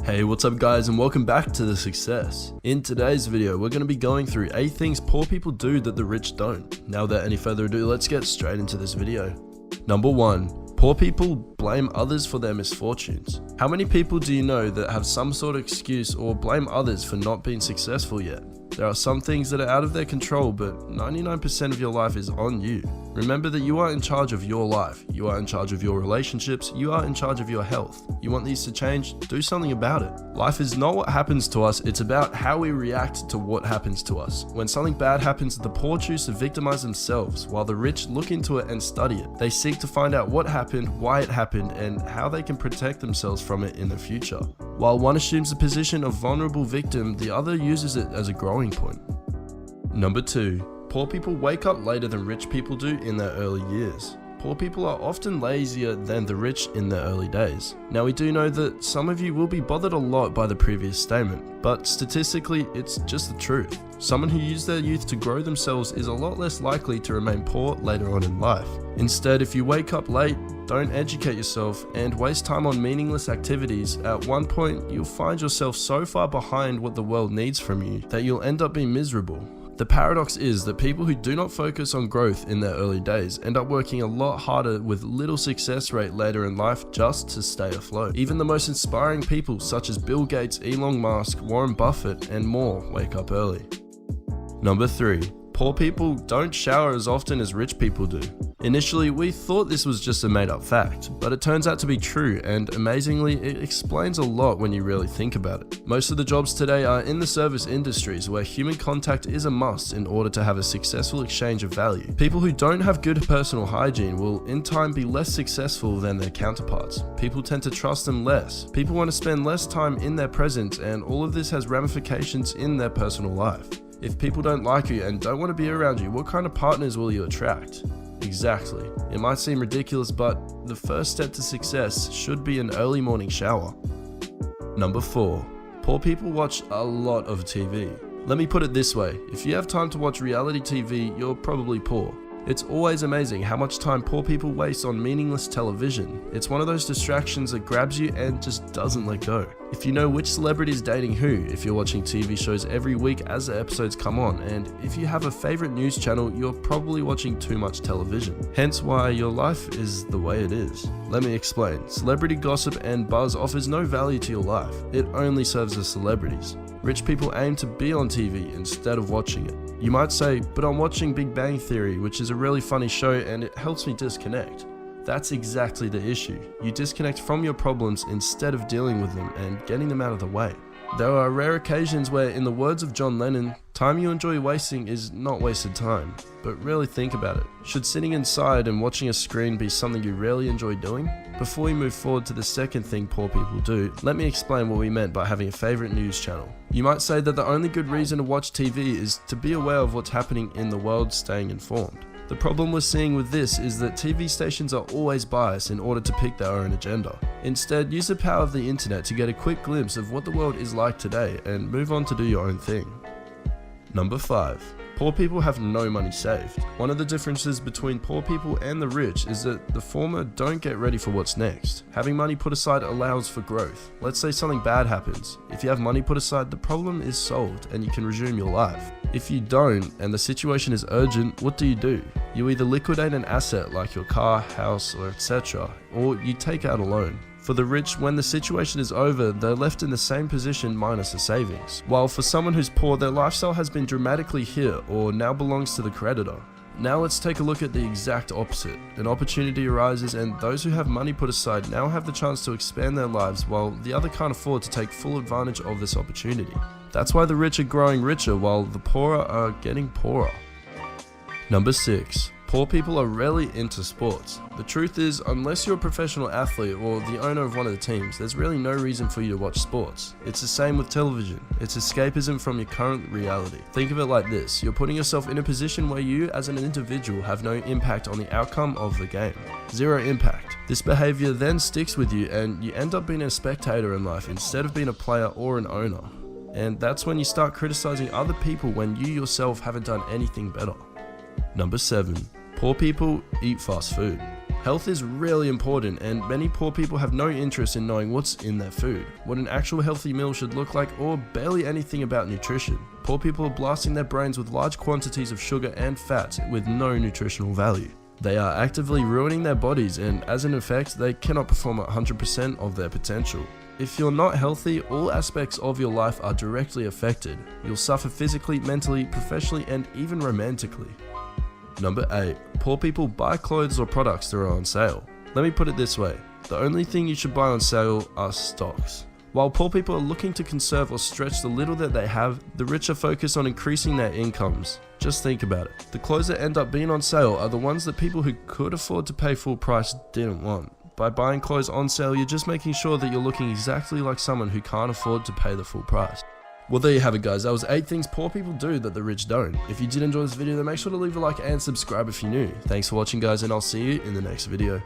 Hey, what's up guys, and welcome back to The Success. In today's video, we're going to be going through 8 things poor people do that the rich don't. Now without any further ado, let's get straight into this video. Number 1. Poor people blame others for their misfortunes. How many people do you know that have some sort of excuse or blame others for not being successful yet? There are some things that are out of their control, but 99% of your life is on you. Remember that you are in charge of your life, you are in charge of your relationships, you are in charge of your health. You want these to change? Do something about it. Life is not what happens to us, it's about how we react to what happens to us. When something bad happens, the poor choose to victimize themselves, while the rich look into it and study it. They seek to find out what happened, why it happened, and how they can protect themselves from it in the future. While one assumes the position of vulnerable victim, the other uses it as a growing point. Number 2. Poor people wake up later than rich people do in their early years. Poor people are often lazier than the rich in their early days. Now we do know that some of you will be bothered a lot by the previous statement, but statistically it's just the truth. Someone who used their youth to grow themselves is a lot less likely to remain poor later on in life. Instead, if you wake up late, don't educate yourself, and waste time on meaningless activities, at one point you'll find yourself so far behind what the world needs from you that you'll end up being miserable. The paradox is that people who do not focus on growth in their early days end up working a lot harder with little success rate later in life just to stay afloat. Even the most inspiring people such as Bill Gates, Elon Musk, Warren Buffett, and more wake up early. Number 3. Poor people don't shower as often as rich people do. Initially, we thought this was just a made-up fact, but it turns out to be true, and amazingly, it explains a lot when you really think about it. Most of the jobs today are in the service industries where human contact is a must in order to have a successful exchange of value. People who don't have good personal hygiene will in time be less successful than their counterparts. People tend to trust them less. People want to spend less time in their presence, and all of this has ramifications in their personal life. If people don't like you and don't want to be around you, what kind of partners will you attract? Exactly. It might seem ridiculous, but the first step to success should be an early morning shower. Number 4. Poor people watch a lot of TV. Let me put it this way, if you have time to watch reality TV, you're probably poor. It's always amazing how much time poor people waste on meaningless television. It's one of those distractions that grabs you and just doesn't let go. If you know which celebrity is dating who, if you're watching TV shows every week as the episodes come on, and if you have a favorite news channel, you're probably watching too much television. Hence why your life is the way it is. Let me explain. Celebrity gossip and buzz offers no value to your life. It only serves the celebrities. Rich people aim to be on TV instead of watching it. You might say, but I'm watching Big Bang Theory, which is a really funny show and it helps me disconnect. That's exactly the issue. You disconnect from your problems instead of dealing with them and getting them out of the way. There are rare occasions where, in the words of John Lennon, time you enjoy wasting is not wasted time. But really think about it. Should sitting inside and watching a screen be something you really enjoy doing? Before we move forward to the second thing poor people do, let me explain what we meant by having a favorite news channel. You might say that the only good reason to watch TV is to be aware of what's happening in the world, staying informed. The problem we're seeing with this is that TV stations are always biased in order to pick their own agenda. Instead, use the power of the internet to get a quick glimpse of what the world is like today and move on to do your own thing. Number 5. Poor people have no money saved. One of the differences between poor people and the rich is that the former don't get ready for what's next. Having money put aside allows for growth. Let's say something bad happens. If you have money put aside, the problem is solved and you can resume your life. If you don't, and the situation is urgent, what do? You either liquidate an asset like your car, house, or etc., or you take out a loan. For the rich, when the situation is over, they're left in the same position minus the savings. While for someone who's poor, their lifestyle has been dramatically hit or now belongs to the creditor. Now let's take a look at the exact opposite. An opportunity arises and those who have money put aside now have the chance to expand their lives while the other can't afford to take full advantage of this opportunity. That's why the rich are growing richer while the poorer are getting poorer. Number 6. Poor people are rarely into sports. The truth is, unless you're a professional athlete or the owner of one of the teams, there's really no reason for you to watch sports. It's the same with television. It's escapism from your current reality. Think of it like this. You're putting yourself in a position where you, as an individual, have no impact on the outcome of the game. Zero impact. This behavior then sticks with you and you end up being a spectator in life instead of being a player or an owner. And that's when you start criticizing other people when you yourself haven't done anything better. Number 7. Poor people eat fast food. Health is really important, and many poor people have no interest in knowing what's in their food, what an actual healthy meal should look like, or barely anything about nutrition. Poor people are blasting their brains with large quantities of sugar and fats with no nutritional value. They are actively ruining their bodies, and as an effect, they cannot perform at 100% of their potential. If you're not healthy, all aspects of your life are directly affected. You'll suffer physically, mentally, professionally, and even romantically. Number 8. Poor people buy clothes or products that are on sale. Let me put it this way, the only thing you should buy on sale are stocks. While poor people are looking to conserve or stretch the little that they have, the rich are focused on increasing their incomes. Just think about it. The clothes that end up being on sale are the ones that people who could afford to pay full price didn't want. By buying clothes on sale, you're just making sure that you're looking exactly like someone who can't afford to pay the full price. Well, there you have it, guys. That was 8 things poor people do that the rich don't. If you did enjoy this video, then make sure to leave a like and subscribe if you're new. Thanks for watching, guys, and I'll see you in the next video.